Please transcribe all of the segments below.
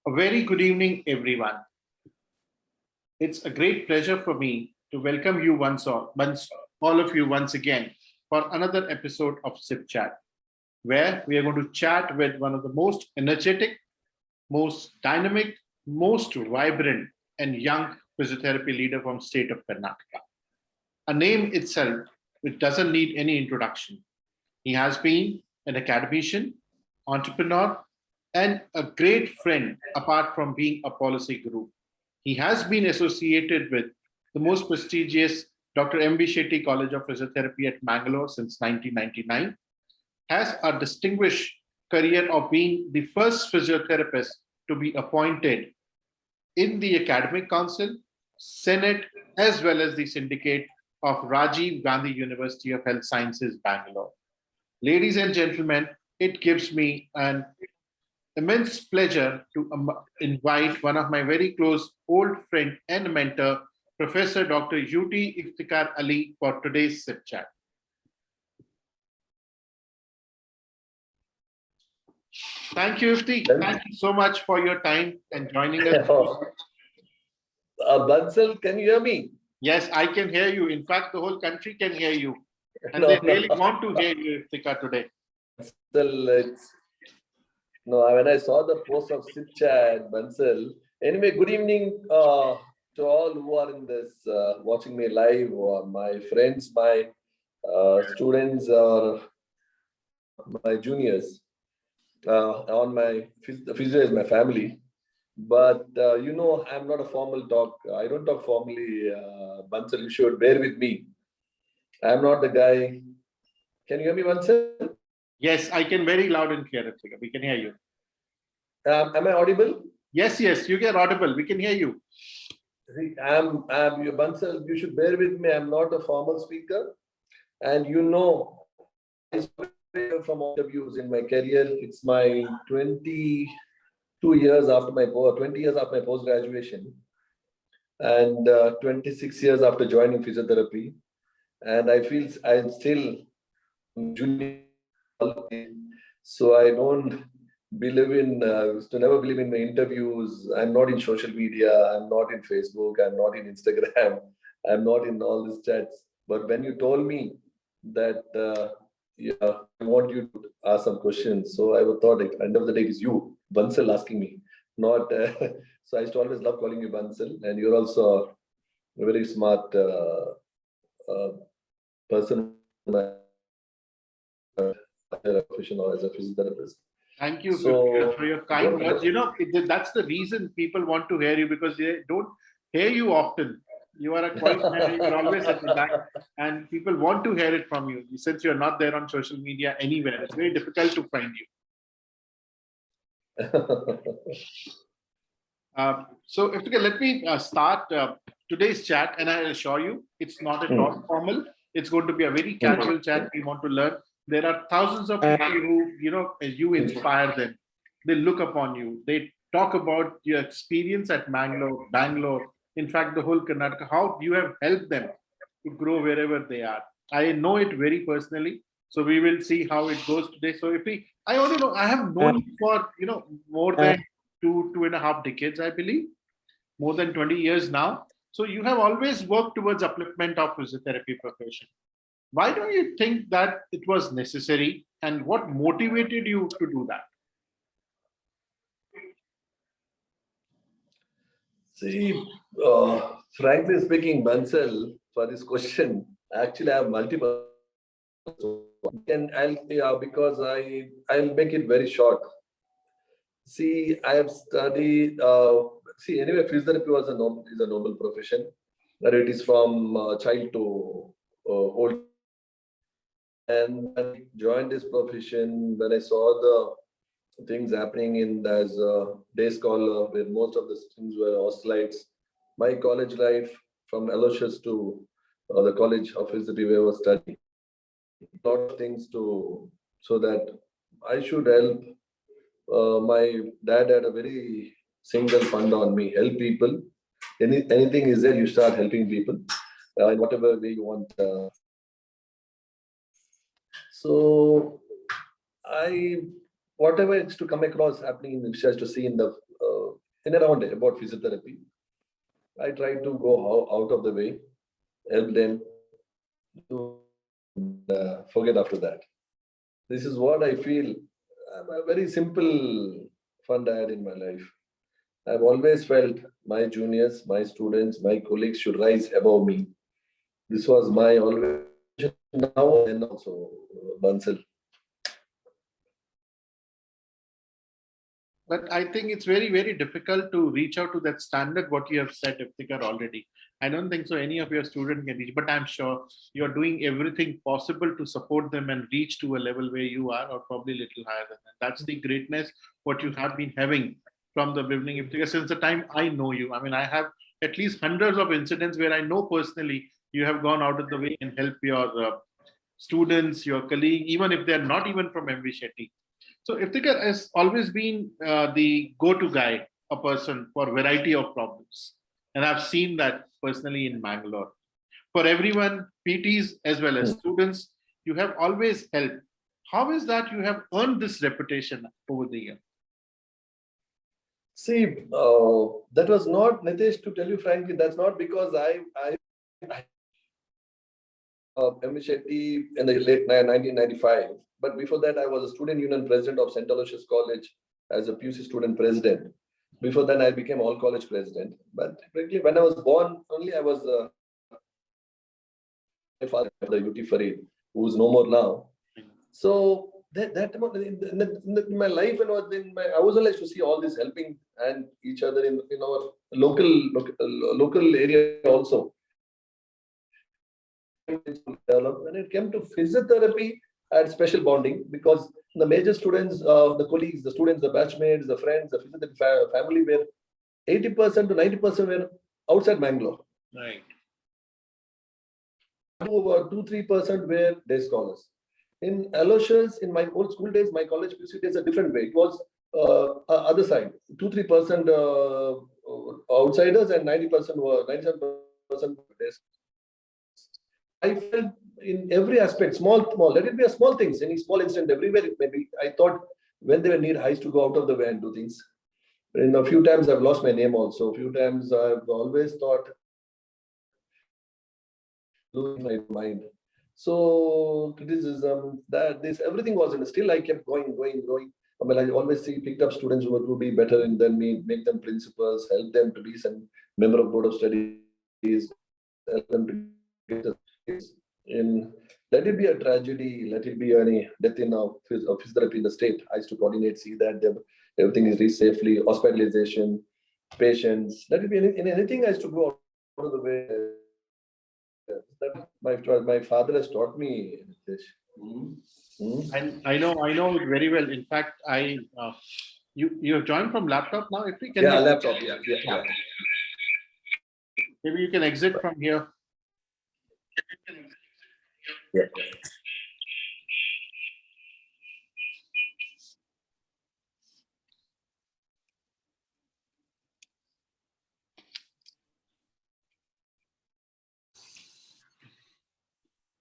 A very good evening, everyone. It's a great pleasure for me to welcome you all of you once again for another episode of Sip Chat, where we are going to chat with one of the most energetic, most dynamic, most vibrant, and young physiotherapy leader from state of Karnataka. A name itself which doesn't need any introduction. He has been an academician, entrepreneur, and a great friend apart from being a policy guru. He has been associated with the most prestigious Dr. M.B. Shetty College of Physiotherapy at Mangalore since 1999, has a distinguished career of being the first physiotherapist to be appointed in the Academic Council, Senate, as well as the syndicate of Rajiv Gandhi University of Health Sciences, Bangalore. Ladies and gentlemen, it gives me an immense pleasure to invite one of my very close old friend and mentor, Professor Dr. UT Iftikhar Ali, for today's Sip Chat. Thank you, Ifti. Thank you so much for your time and joining us. Bansal, can you hear me? Yes, I can hear you. In fact, the whole country can hear you. And they really want to hear you, Iftikhar, today. Bansal, when I saw the post of Sip Chat, Bansal. Anyway, good evening to all who are in this, watching me live, or my friends, my students, or my juniors. On my physio is my family. But I'm not a formal talk. I don't talk formally. Bansal, you should bear with me. I'm not the guy. Can you hear me, Bansal? Yes, I can very loud and clear. We can hear you. Am I audible? Yes, you get audible. We can hear you. I'm Bansal, you should bear with me. I'm not a formal speaker. And from interviews in my career, it's my 22 years after my 20 years after my post-graduation, and 26 years after joining physiotherapy. And I feel I'm still junior, so I don't believe in never believe in my interviews. I'm not in social media. I'm not in Facebook. I'm not in Instagram. I'm not in all these chats. But when you told me that I want you to ask some questions, so I thought at the end of the day it's you, Bansal, asking me. Not so I used to always love calling you Bansal, and you're also a very smart person. Professional as a physiotherapist. Thank you for your kind words. That's the reason people want to hear you, because they don't hear you often. You are a quiet man, you're always at the back, and people want to hear it from you. Since you're not there on social media anywhere, it's very difficult to find you. So, let me start today's chat, and I assure you, it's not at all formal. It's going to be a very casual chat. We want to learn. There are thousands of people who, you inspire them. They look upon you. They talk about your experience at Bangalore. In fact, the whole Karnataka, how you have helped them to grow wherever they are. I know it very personally. So we will see how it goes today. So I already know, I have known you for, more than 2.5 decades, I believe, more than 20 years now. So you have always worked towards upliftment of physiotherapy profession. Why don't you think that it was necessary, and what motivated you to do that? See, frankly speaking, Bansal, for this question, actually I have multiple. And because I'll make it very short. See, I have studied. Anyway, physiotherapy is a noble profession, but it is from child to old. And when I joined this profession, when I saw the things happening in as a day scholar, where most of the things were hostilites, my college life from Aloysius to the College of Physiotherapy where I was studying, a lot of things so that I should help. My dad had a very single fund on me: help people. Anything is there, you start helping people in whatever way you want. So whatever it's to come across happening in the research, to see in the in and around about physiotherapy. I try to go out of the way, help them to forget after that. This is what I feel. I'm a very simple fun dad in my life. I've always felt my juniors, my students, my colleagues should rise above me. This was my always now and also Bansal. But I think it's very, very difficult to reach out to that standard, what you have said, Iftikhar, already. I don't think so any of your students can reach, but I'm sure you're doing everything possible to support them and reach to a level where you are, or probably a little higher than that. That's the greatness, what you have been having from the beginning, Iftikhar, since the time I know you. I mean, I have at least hundreds of incidents where I know personally you have gone out of the way and helped your students, your colleague, even if they're not even from MV Shetty. So Iftikhar has always been the go-to guy, a person for variety of problems. And I've seen that personally in Bangalore. For everyone, PTs as well as students, you have always helped. How is that you have earned this reputation over the year? See, that was not, Nitesh, to tell you frankly, that's not because I MV Shetty in the late 1995. But before that, I was a student union president of St. Aloysius College as a PUC student president. Before that, I became all college president. But frankly, when I was born, only I was my father, the UT Farid, who is no more now. So that in my life, and I was always to see all this helping and each other in our local area also. When it came to physiotherapy, I had special bonding because the major students, the colleagues, the students, the batchmates, the friends, the physiotherapy family were 80% to 90% were outside Bangalore. Right. About 2-3% were day scholars. In Aloysius, in my old school days, my college PUC days, a different way. It was other side, 2-3% outsiders and 90% were 97% day. I felt in every aspect, small, let it be a small things, any small incident, everywhere maybe. I thought when they were near, I used to go out of the way and do things. In a few times, I've lost my name also. A few times, I've always thought, losing my mind. So criticism, that this, everything was in. Still, I kept going. I mean, I always see picked up students who would be better than me, make them principals, help them to be some member of board of studies, help them to get a in, let it be a tragedy, let it be any death in physiotherapy in the state. I used to coordinate, see that everything is reached safely, hospitalization, patients. Let it be anything I used to go out of the way. That my father has taught me. And I know it very well. In fact, you have joined from laptop now. If we can, Laptop. Yeah. Maybe you can exit from here. Yeah.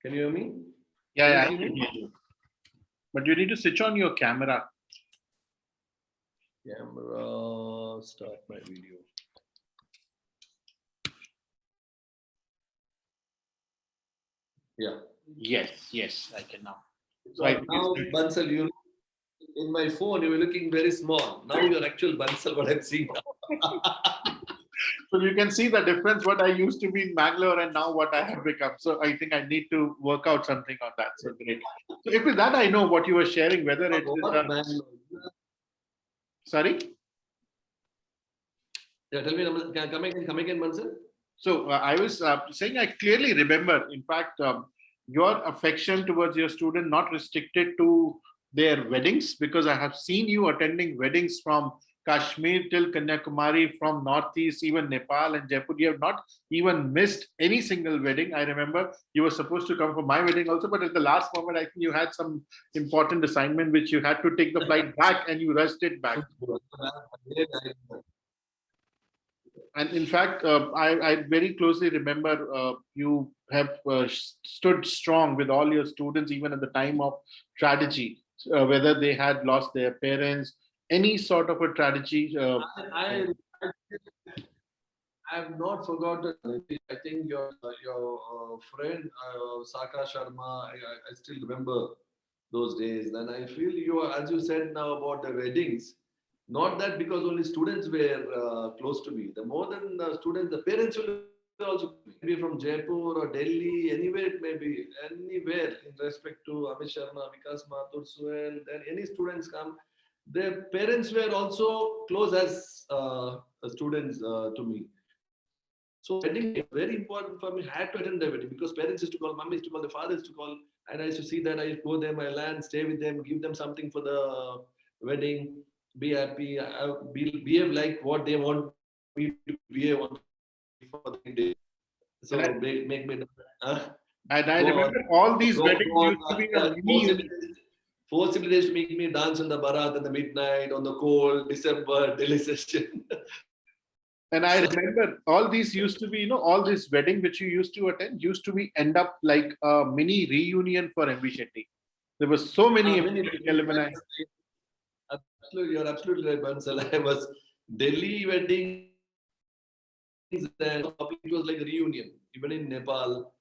Can you hear me? Yeah, I can hear you. But you need to switch on your camera. Camera, start my video. Yeah. Yes, I can now. So now, Bansal, you in my phone, you were looking very small. Now you're actual Bansal, what I'm seeing now. So you can see the difference what I used to be in Bangalore and now what I have become. So I think I need to work out something on that. So great. So if with that I know what you were sharing, whether it is sorry? Yeah, tell me, come again, Bansal? So I was saying I clearly remember, in fact, your affection towards your student not restricted to their weddings, because I have seen you attending weddings from Kashmir till Kanyakumari, from Northeast, even Nepal and Jaipur. You have not even missed any single wedding. I remember you were supposed to come for my wedding also, but at the last moment, I think you had some important assignment which you had to take the flight back and you rushed it back. And in fact, I very closely remember you have stood strong with all your students, even at the time of tragedy, whether they had lost their parents, Any sort of a strategy? I have not forgotten. I think your friend Saka Sharma. I still remember those days. And I feel you are, as you said now about the weddings. Not that because only students were close to me. The more than students, the parents will also be from Jaipur or Delhi, anywhere it may be, anywhere in respect to Amit Sharma, Vikas Mathur, Suel. Then any students come, their parents were also close as students to me. So wedding is very important for me. I had to attend the wedding because parents used to call, mummy used to call, the father used to call, and I used to see that. I go there, my land, stay with them, give them something for the wedding, be happy, behave like what they want me to behave on for the day. So And I, make me uh, and I go on, remember all these go weddings on. used to be a mini. Forcibly they used to make me dance on the barat in the midnight, on the cold December daily session. And I remember all these used to be, all this wedding which you used to attend used to be end up like a mini reunion for MB Shetty. There were so many MB Many Shetty alumni. absolutely, you're absolutely right, Bansal. I was Delhi weddings and it was like a reunion, even in Nepal.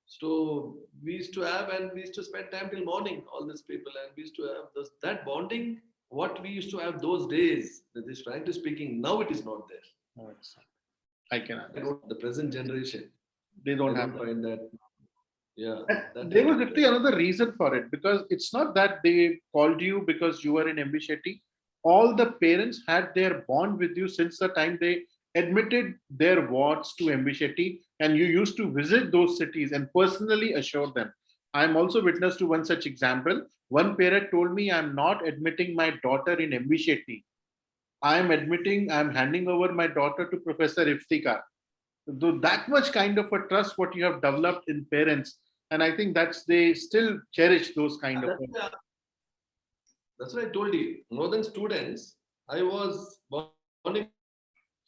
So we used to have and we used to spend time till morning, all these people, and we used to have that bonding. What we used to have those days, that is frankly speaking, now it is not there. Oh, I can I understand. don't, the present generation, They I don't have don't that. find that. Yeah, And that there is was not actually there. another reason for it because it's not that they called you because you were in MB Shetty. All the parents had their bond with you since the time they admitted their wards to MB Shetty, and you used to visit those cities and personally assure them. I'm also witness to one such example. One parent told me, I'm not admitting my daughter in MB Shetty. I'm handing over my daughter to Professor Iftikhar. Though that much kind of a trust what you have developed in parents, and I think that's they still cherish those kind of. That's what I told you. More than students, I was bonding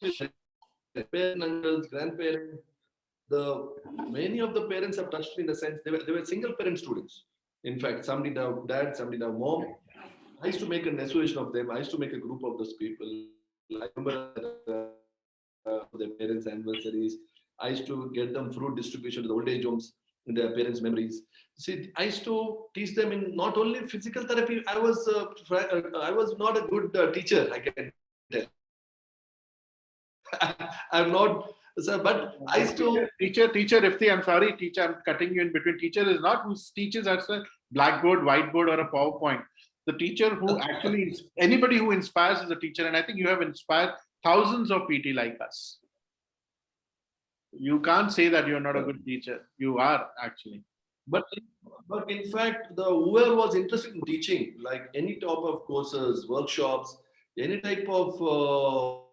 with parents, uncles, grandparents. The many of the parents have touched me in the sense they were single parent students. In fact, some did have dad, some did have mom. I used to make an association of them. I used to make a group of those people. I remember their parents' anniversaries. I used to get them fruit distribution to the old age homes in their parents' memories. See, I used to teach them in not only physical therapy. I was not a good teacher. I can tell. I'm not, sir, but I used to. Teacher Ifti, I'm sorry, teacher, I'm cutting you in between. Teacher is not who teaches us a blackboard, whiteboard, or a PowerPoint. The teacher who actually anybody who inspires is a teacher, and I think you have inspired thousands of PT like us. You can't say that you're not a good teacher. You are actually. But but in fact, the whoever was interested in teaching, like any type of courses, workshops, any type of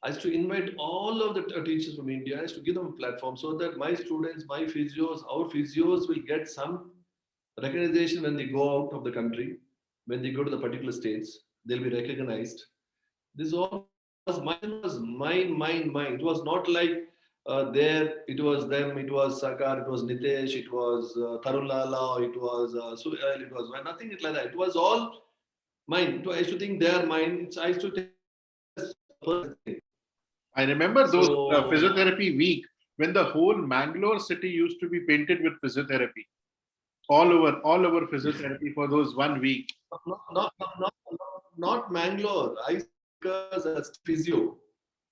I used to invite all of the teachers from India. I used to give them a platform so that my students, my physios, our physios will get some recognition when they go out of the country, when they go to the particular states, they'll be recognized. This all was mine. It was not like there, it was them, it was Sakar, it was Nitesh, it was Tarun Lala, it was Suhail, it was nothing like that. It was all mine. I used to think they are mine. I used to take I remember those so physiotherapy week when the whole Mangalore city used to be painted with physiotherapy. All over physiotherapy for those 1 week. not Mangalore. I because as physio.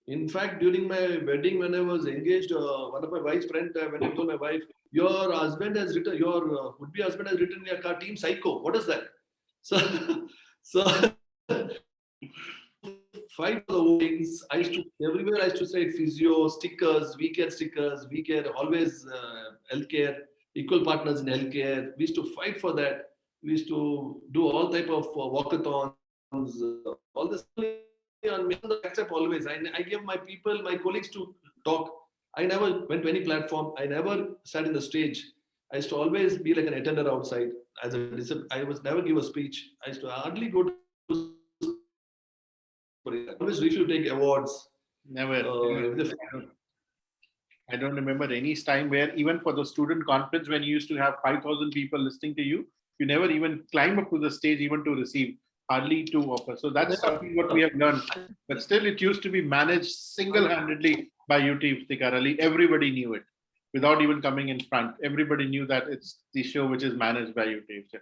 In fact, during my wedding, when I was engaged, one of my wife's friend, when I told my wife, your husband has written, your would-be husband has written in your car, Team Psycho. What is that? So, so fight for the things. I used to everywhere. I used to say physio stickers, we care always healthcare, equal partners in healthcare. We used to fight for that. We used to do all type of walkathons, all this on me on the WhatsApp always. I give my people, my colleagues to talk. I never went to any platform. I never sat in the stage. I used to always be like an attender outside. I was never give a speech. I used to hardly go to. I always refuse to take awards. Never. Uh, I don't remember any time where even for the student conference when you used to have 5,000 people listening to you, you never even climb up to the stage even to receive. hardly 2 of us. So that's something what we have learned. But still, it used to be managed single-handedly by UT Iftikhar Ali. Everybody knew it without even coming in front. Everybody knew that it's the show which is managed by UT Iftikhar.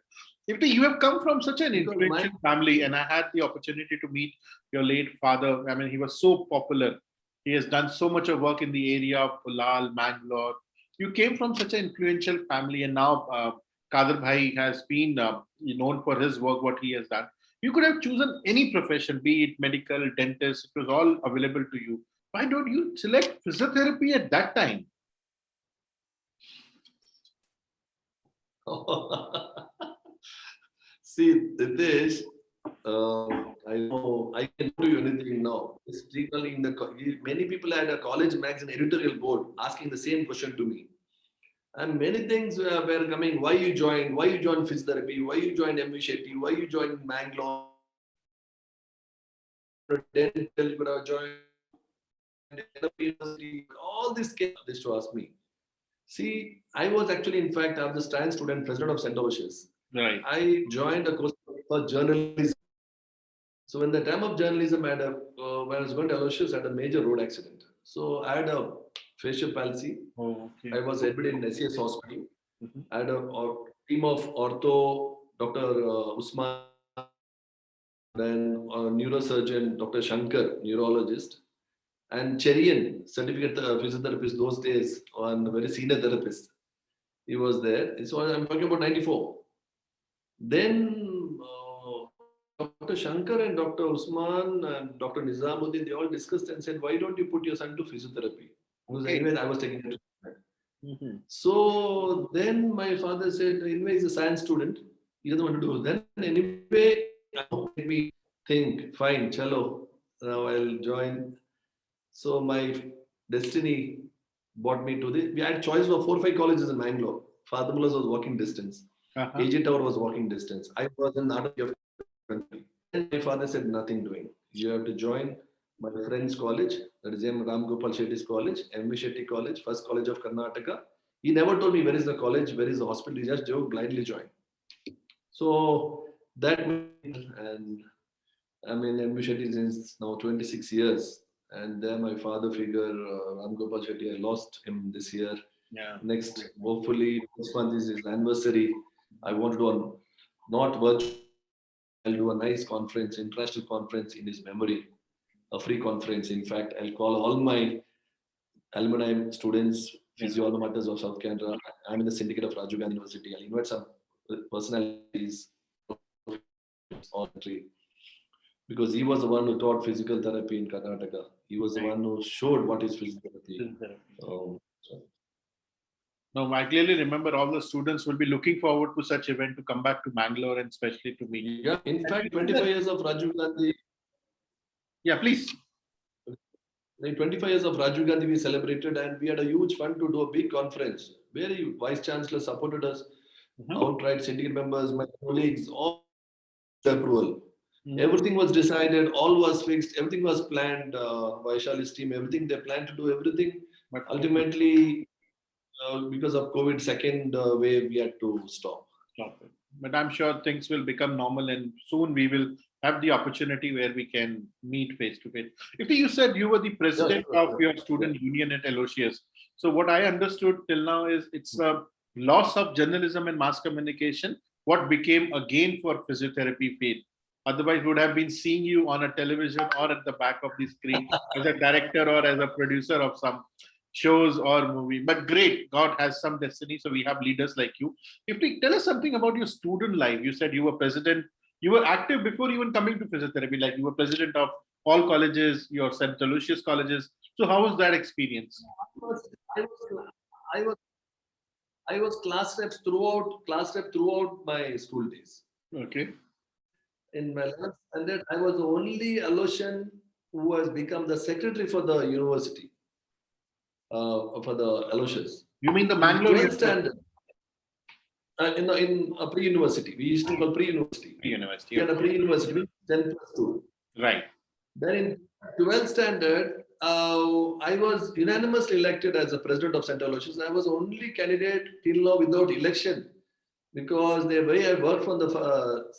Ifti, you have come from such an influential family, and I had the opportunity to meet your late father. I mean, he was so popular. He has done so much of work in the area of Ulal, Mangalore. You came from such an influential family, and now Kader Bhai has been known for his work, what he has done. You could have chosen any profession, be it medical, dentist, it was all available to you. Why don't you select physiotherapy at that time? See, Ritesh, I know I can do anything now. Especially many people had a college magazine editorial board asking the same question to me. And many things were coming. Why you joined physiotherapy? Why you joined MV Shetty? Why you joined Mangalore? Dental, you could have joined university. All this came this to ask me. See, I was actually, in fact, I was the stand student president of St. Aloysius. Right. I joined a course for journalism. So when the time of journalism, when I was going to Aloysius, I had a major road accident. So I had a facial palsy. Oh, okay. I was admitted in SES hospital. I had a team of ortho, Dr. Usman, then a neurosurgeon, Dr. Shankar, neurologist, and Cherian, certificate physiotherapist those days, and a very senior therapist. He was there. So I'm talking about 94. Then Dr. Shankar and Dr. Usman and Dr. Nizamuddin, they all discussed and said, why don't you put your son to physiotherapy? Because anyway, I was taking it. So then my father said, anyway, he's a science student. He doesn't want to do it. Then anyway, let me think, fine, chalo, now I'll join. So my destiny brought me to this. We had choice of 4 or 5 colleges in Mangalore. Father Mullah's was walking distance. AJ Tower was walking distance. I was in Nadu. And my father said, nothing doing. You have to join my friend's college, that is M. Ram Gopal Shetty's college, MV Shetty College, First College of Karnataka. He never told me where is the college, where is the hospital. He just blindly joined. So that, and I'm in MV Shetty since now 26 years. And then my father figure, Ram Gopal Shetty, I lost him this year. Yeah. Next, hopefully, this month is his anniversary. I want to do not virtual. I'll do a nice conference, international conference in his memory, a free conference. In fact, I'll call all my alumni, students, physio alma maters of South Canada. I'm in the syndicate of Rajiv Gandhi University. I'll invite some personalities because he was the one who taught physical therapy in Karnataka. He was the one who showed what is physiotherapy. No, I clearly remember all the students will be looking forward to such event to come back to Mangalore and especially to meet. Yeah, in fact, 25 years of Rajiv Gandhi. Yeah, please. 25 years of Rajiv Gandhi we celebrated, and we had a huge fund to do a big conference. Where Vice Chancellor supported us, outright syndicate members, my colleagues, all approval. Everything was decided, all was fixed, everything was planned. Vaishali's team, everything they planned to do everything. But ultimately, because of COVID second wave, we had to stop. But I'm sure things will become normal, and soon we will have the opportunity where we can meet face to face. If you said you were the president of your student union at Aloysius, so what I understood till now is it's a loss of journalism and mass communication. What became a gain for physiotherapy field? Otherwise, would have been seeing you on a television or at the back of the screen as a director or as a producer of some shows or movie. But great, God has some destiny, so we have leaders like you. If you tell us something about your student life, you said you were president, you were active before even coming to physiotherapy, like you were president of all colleges, your St. Aloysius colleges. So how was that experience? I was class rep throughout my school days. Okay. In my last standard, I was the only Aloysian who has become the secretary for the university. For the Aloysius. You mean the Mangalore standard? In a pre-university. We used to call pre-university. Pre-university. We had a pre-university, 10+2. Right. Then in 12th standard, I was unanimously elected as the president of St. Aloysius. I was the only candidate till now without election because the way I worked from the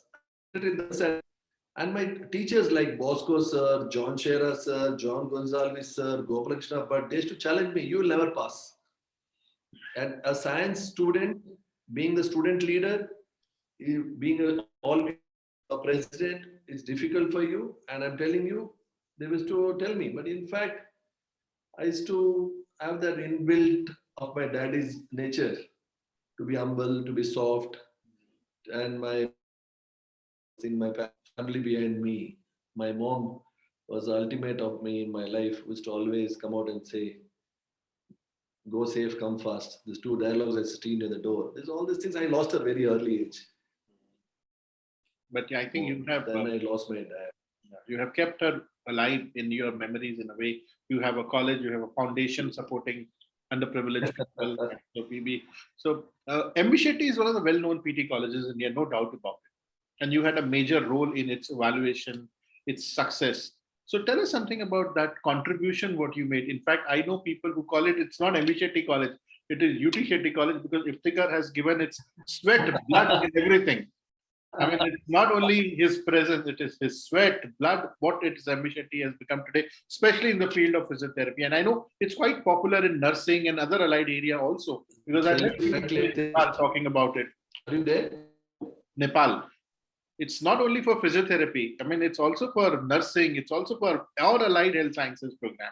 And my teachers like Bosco sir, John Shearer sir, John Gonzalez sir, Gopalakrishna Bhatt, they used to challenge me, you will never pass. And a science student, being the student leader, being always a president, is difficult for you. And I'm telling you, they used to tell me. But in fact, I used to have that inbuilt of my daddy's nature to be humble, to be soft, and my in my family behind me. My mom was the ultimate of me in my life, used to always come out and say, go safe, come fast. These two dialogues I seen at the door. There's all these things I lost at a very early age. But I think you have Then I lost my dad. you have kept her alive in your memories in a way. You have a college, you have a foundation supporting underprivileged people. So PB. So MB Shetty is one of the well-known PT colleges in India, no doubt about it. And you had a major role in its evaluation, its success. So tell us something about that contribution, what you made. In fact, I know people who call it, it's not MB Shetty College, it is UT Shetty College because Iftikhar has given its sweat, blood, and everything. I mean, it's not only his presence, it is his sweat, blood, what its MB Shetty has become today, especially in the field of physiotherapy. And I know it's quite popular in nursing and other allied area also, because I met people in Nepal talking about it. Are you there? Nepal. It's not only for physiotherapy. I mean, it's also for nursing. It's also for our allied health sciences program.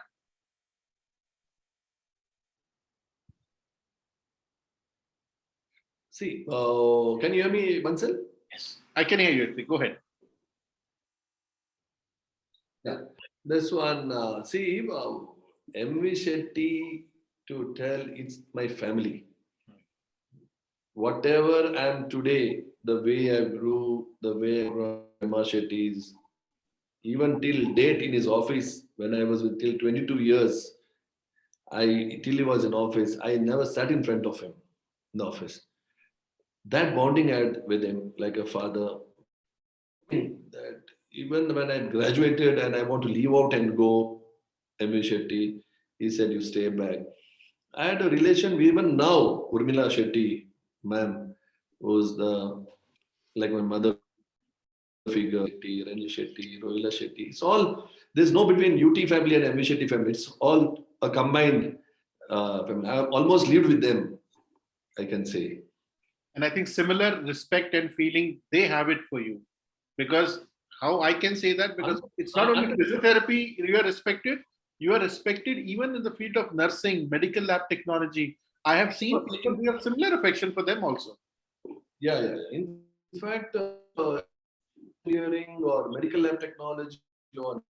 See, can you hear me, Bansal? Yes, I can hear you. Go ahead. Yeah, this one. See, MV Shetty, to tell it's my family. Whatever I am today, the way I grew, the way I grew Emma Shetty's, even till date in his office, when I was with till 22 years, till he was in office, I never sat in front of him in the office. That bonding I had with him, like a father, that even when I graduated and I want to leave out and go, MV Shetty, he said, you stay back. I had a relation, even now, Urmila Shetty, ma'am, was like my mother figure, Shetty, Ranji Shetty, Rohila Shetty. It's all, there's no between UT family and MV Shetty family. It's all a combined family. I've almost lived with them, I can say. And I think similar respect and feeling, they have it for you. Because how I can say that, because it's not only physiotherapy you are respected even in the field of nursing, medical lab technology. I have seen people who have similar affection for them also. Yeah. In fact, engineering or medical lab technology or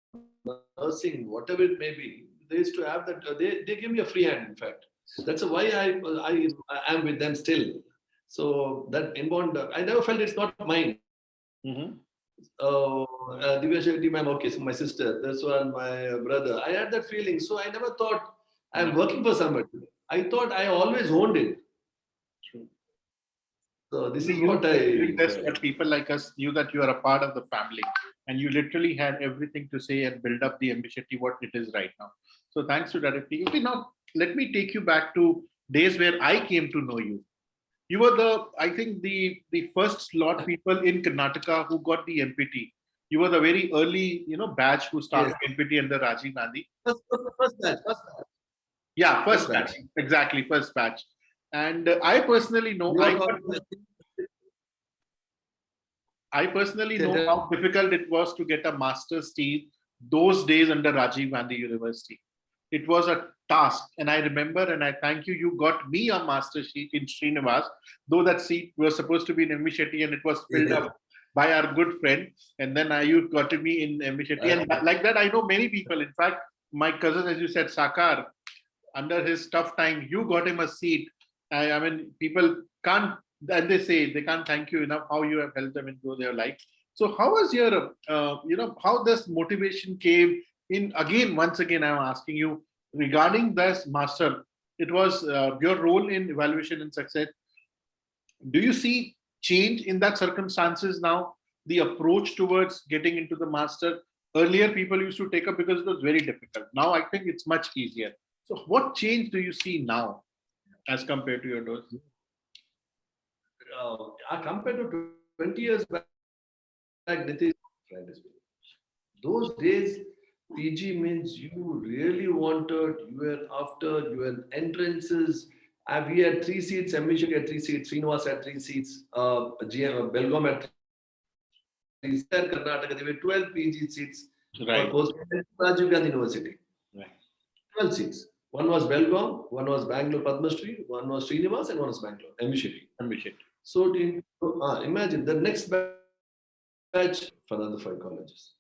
nursing, whatever it may be, they used to have that. They give me a free hand. In fact, that's why I am with them still. So that inbound, I never felt it's not mine. Mm-hmm. Divya Shetty, ma'am, okay, so my sister, this one, my brother. I had that feeling. So I never thought I'm working for somebody. I thought I always owned it. True. So this is what I. But people like us knew that you are a part of the family and you literally had everything to say and build up the MB Shetty what it is right now. So thanks to that. Okay, now let me take you back to days where I came to know you. You were I think the first lot people in Karnataka who got the MPT. You were the very early, batch who started MPT under Rajiv Gandhi. First batch. Yeah, first batch. Exactly, first batch. And I personally know, I personally know how difficult it was to get a master's seat those days under Rajiv Gandhi University. It was a task. And I remember, and I thank you, you got me a master's seat in Srinivas, though that seat was supposed to be in MV Shetty and it was filled up by our good friend. And then you got to me in MV Shetty. And like that, I know many people. In fact, my cousin, as you said, Sakar, under his tough time, you got him a seat. I mean, people can't, and they say they can't thank you enough how you have helped them into their life. So how was your, how this motivation came in? Again, once again, I'm asking you regarding this master. It was your role in evaluation and success. Do you see change in that circumstances now? The approach towards getting into the master. Earlier, people used to take up because it was very difficult. Now, I think it's much easier. So, what change do you see now as compared to your days? Compared to 20 years back, Nitish, frankly speaking. Those days, PG means you really wanted, you were after, you were entrances. We had 3 seats, MVC had 3 seats, Srinivas had 3 seats, Belgaum had 3 seats, and Karnataka, there were 12 PG seats for Right. post Rajiv Gandhi University. Right. 12 seats. One was Belgaum, one was Bangalore Padma Street, one was Srinivas, and one was Bangalore, MVC. Appreciate. So imagine the next batch for another 5 colleges.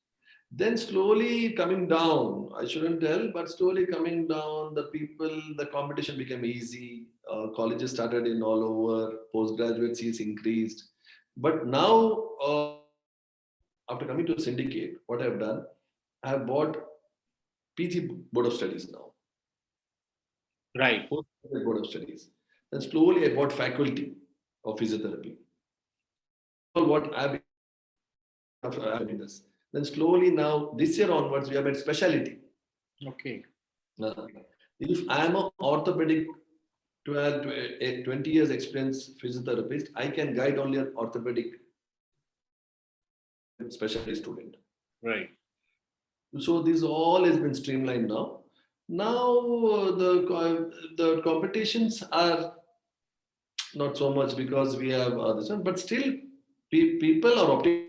Then slowly coming down, I shouldn't tell, but slowly coming down, the competition became easy. Colleges started in all over, postgraduate seats increased. But now, after coming to syndicate, what I've done, I have bought PG Board of Studies now. Right. Postgraduate Board of Studies. Then slowly I bought faculty of physiotherapy. What I've been this. Then slowly now, this year onwards, we have made specialty. Okay. If I am an orthopedic 12 to 20 years experience physiotherapist, I can guide only an orthopedic specialty student. Right. So this all has been streamlined now. Now the competitions are not so much because we have this one, but still people are opting.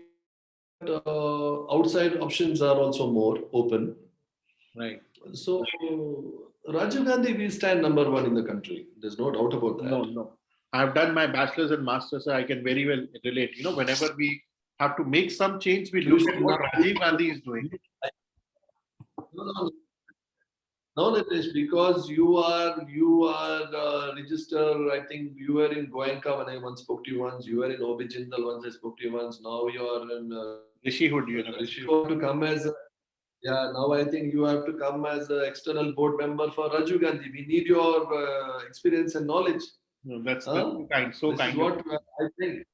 Outside options are also more open. Right. So Rajiv Gandhi, we stand number one in the country. There's no doubt about that. No. I've done my bachelor's and master's, so I can very well relate. Whenever we have to make some change, we look at what Rajiv Gandhi is doing. No, it is because you are registered. I think you were in Goenka when I once spoke to you once. You were in OB Jindal once I spoke to you once. Now you are in Rishihood University. To come as now I think you have to come as an external board member for Rajiv Gandhi. We need your experience and knowledge. No, that's so kind. So this kind. Is what I think.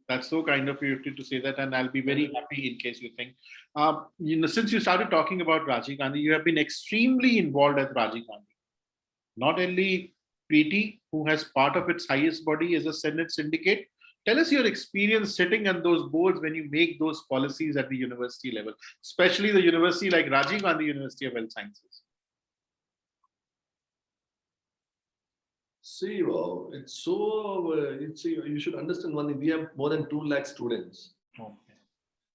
That's so kind of you to say that, and I'll be very happy in case you think. Since you started talking about Rajiv Gandhi, you have been extremely involved at Rajiv Gandhi. Not only PT, who has part of its highest body as a Senate syndicate. Tell us your experience sitting on those boards when you make those policies at the university level, especially the university like Rajiv Gandhi University of Health Sciences. See, wow, it's so. You should understand one thing. We have more than 2 lakh students,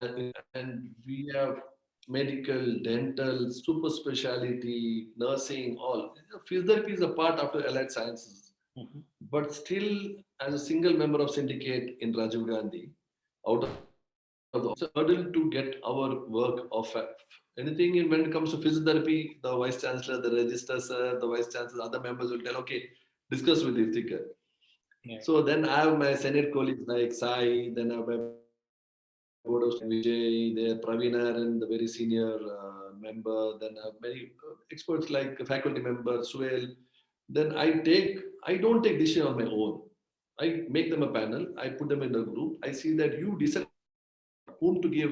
and we have medical, dental, super specialty, nursing, all. Physiotherapy is a part after allied sciences, but still, as a single member of syndicate in Rajiv Gandhi, out of the hurdle to get our work of anything when it comes to physiotherapy, the vice chancellor, the registrar sir, the vice chancellor, other members will tell, okay, discuss with Iftikhar. Yeah. So then I have my Senate colleagues like Sai, then I have my board of Vijay, there Praveen and the very senior member, then I have many experts like faculty member, Suel. Then I don't take decision on my own. I make them a panel, I put them in a group, I see that you decide whom to give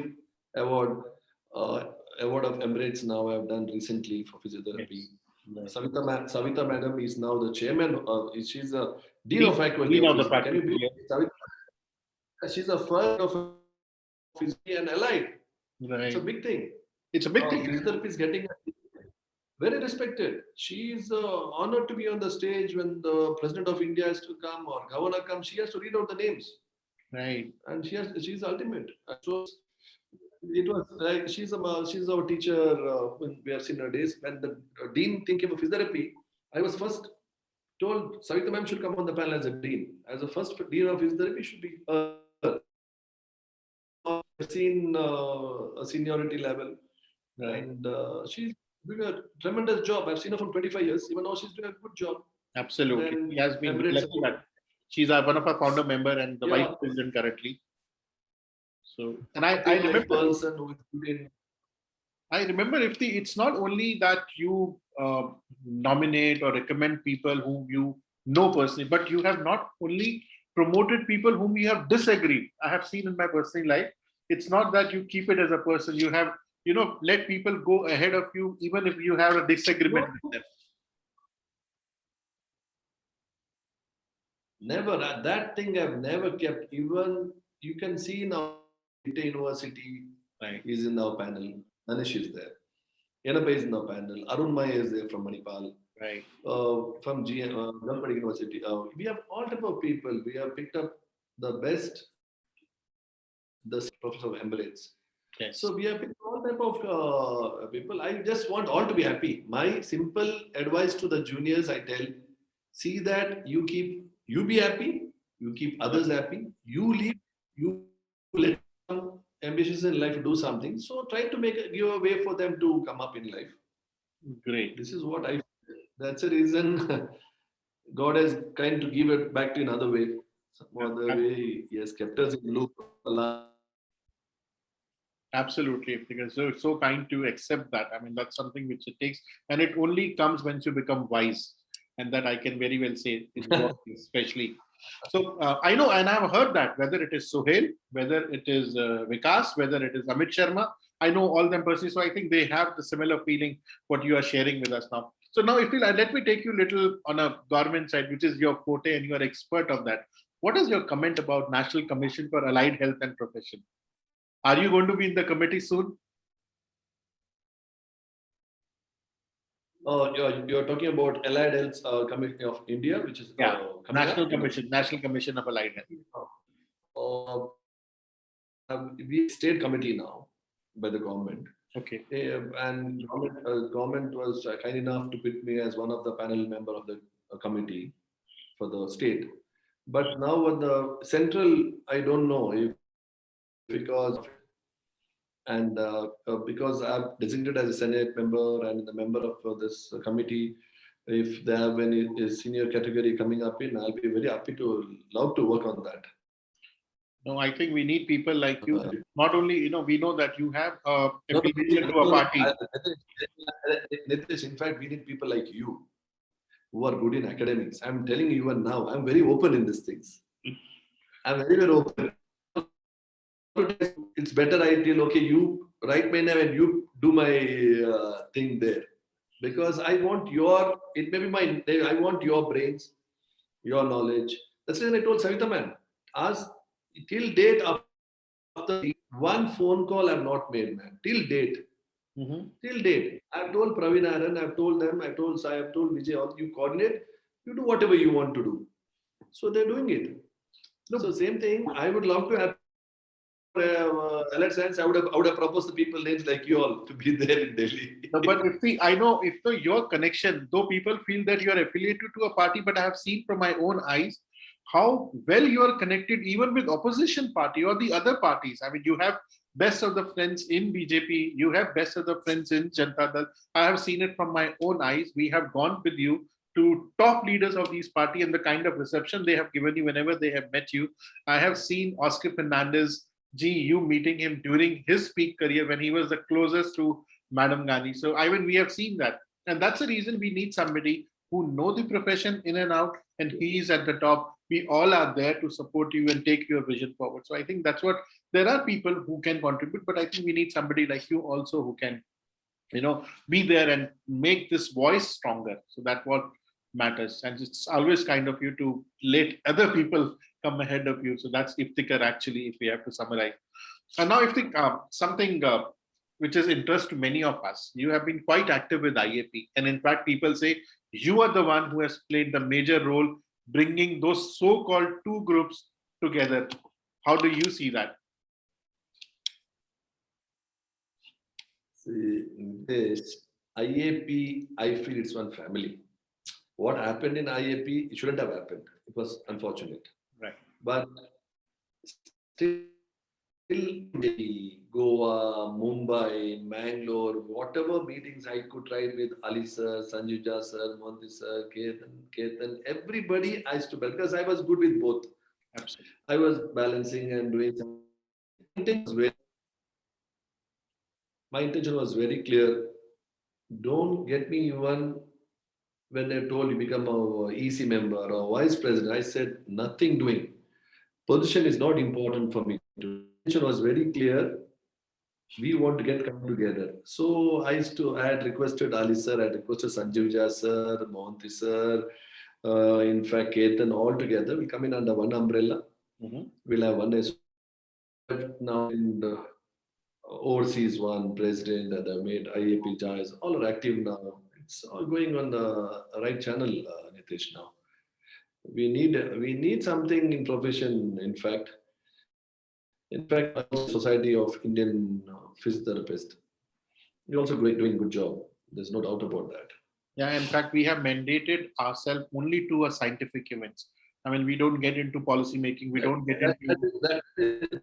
award. Award of Emirates now I've done recently for physiotherapy. Yes. Savita madam is now the chairman. She's a dean of faculty. Dean of the faculty. Can you believe Savita? She's a first of physiotherapy and allied. Right. It's a big thing. It's a big thing. Physiotherapy is getting very respected. She is honored to be on the stage when the president of India has to come or governor comes. She has to read out the names. Right. And she's ultimate. So it was like she's our teacher when we have seen her days. When the dean thinking of physiotherapy, I was first told Savita ma'am should come on the panel as a dean. As a first dean of physiotherapy should be her. I've seen a seniority level, right. And she's doing a tremendous job. I've seen her from 25 years. Even now she's doing a good job. Absolutely, she has been reflecting that. She's one of our founder member and the vice president currently. So, and I remember person who is I remember it's not only that you nominate or recommend people whom you know personally, but you have not only promoted people whom you have disagreed. I have seen in my personal life, it's not that you keep it as a person. You have, let people go ahead of you, even if you have a disagreement with them. Never. That thing I've never kept. Even you can see now University Right. is in our panel. Anish is there. Yenapa is in our panel. Arun Maya is there from Manipal. Right. From Ganpati University. We have all type of people. We have picked up the best, the professor of Emirates. Yes. So we have picked all type of people. I just want all to be happy. My simple advice to the juniors, I tell, see that you be happy, you keep others happy, you leave, you let them ambitious in life to do something. So try to give a way for them to come up in life. Great. This is what I. That's the reason God has kind to give it back to another way. Some other way He has kept us in loop. Absolutely, because so kind to accept that. I mean, that's something which it takes, and it only comes when you become wise, and that I can very well say, in your case especially. So I know, and I've heard that whether it is Sohail, whether it is Vikas, whether it is Amit Sharma, I know all them personally. So I think they have the similar feeling what you are sharing with us now. So now, if you let me take you a little on a government side, which is your forte, and you are expert of that. What is your comment about National Commission for Allied Health and Profession? Are you going to be in the committee soon? You're talking about Allied Health Commission of India, which is National Commission of Allied Health. We state committee now by the government. Okay. And government was kind enough to put me as one of the panel member of the committee for the state. But now at the central, I don't know if because I'm designated as a Senate member and the member of this committee. If they have any senior category coming up in, I'll be very happy to love to work on that. No, I think we need people like you. Not only, we know that you have affiliation to a party. In fact, we need people like you who are good in academics. I'm telling you even now, I'm very open in these things. I'm very, very open. It's better I tell, okay, you write my name and you do my thing there. Because I want it may be I want your brains, your knowledge. That's why I told Savita ma'am, till date, after one phone call I've not made, ma'am. Till date. Mm-hmm. Till date. I've told Praveen Aaron, I've told them, I told Sai, I've told Vijay, you coordinate, you do whatever you want to do. So they're doing it. So same thing, I would love to have Allied Science, I would have proposed the people names like you all to be there in Delhi. No, but I know if your connection, though people feel that you are affiliated to a party, but I have seen from my own eyes how well you are connected even with opposition party or the other parties. I mean, you have best of the friends in BJP, you have best of the friends in Janata Dal. I have seen it from my own eyes. We have gone with you to top leaders of these party and the kind of reception they have given you whenever they have met you. I have seen Oscar Fernandez, you meeting him during his peak career when he was the closest to Madam Gandhi. So we have seen that. And that's the reason we need somebody who know the profession in and out, and he is at the top. We all are there to support you and take your vision forward. So I think that's what, there are people who can contribute, but I think we need somebody like you also who can, be there and make this voice stronger. So that's what matters. And it's always kind of you to let other people come ahead of you. So that's Iftikhar actually, if we have to summarize. And now something which is interest to many of us. You have been quite active with IAP. And in fact, people say you are the one who has played the major role bringing those so-called two groups together. How do you see that? See, this IAP, I feel it's one family. What happened in IAP, it shouldn't have happened. It was unfortunate. Right. But still, Goa, Mumbai, Mangalore, whatever meetings I could try with Ali sir, Sanjuja sir, Monty sir, Ketan, everybody I used to, because I was good with both. Absolutely. I was balancing and doing something. My intention was very clear. Don't get me even when they told you become a EC member or vice president. I said nothing doing. Position is not important for me. The intention was very clear. We want to come together. So I had requested Ali sir, I had requested Sanjuja sir, Mohanty sir, in fact Ketan, all together. We come in under one umbrella. Mm-hmm. We'll have one now in the overseas one president that I made IAP JAIS, all are active now. It's all going on the right channel, Nitish. Now we need something in profession. In fact, Society of Indian Physiotherapists, we're also doing good job. There's no doubt about that. Yeah, in fact, we have mandated ourselves only to a scientific events. I mean, we don't get into policy making. We don't get That, into. that is,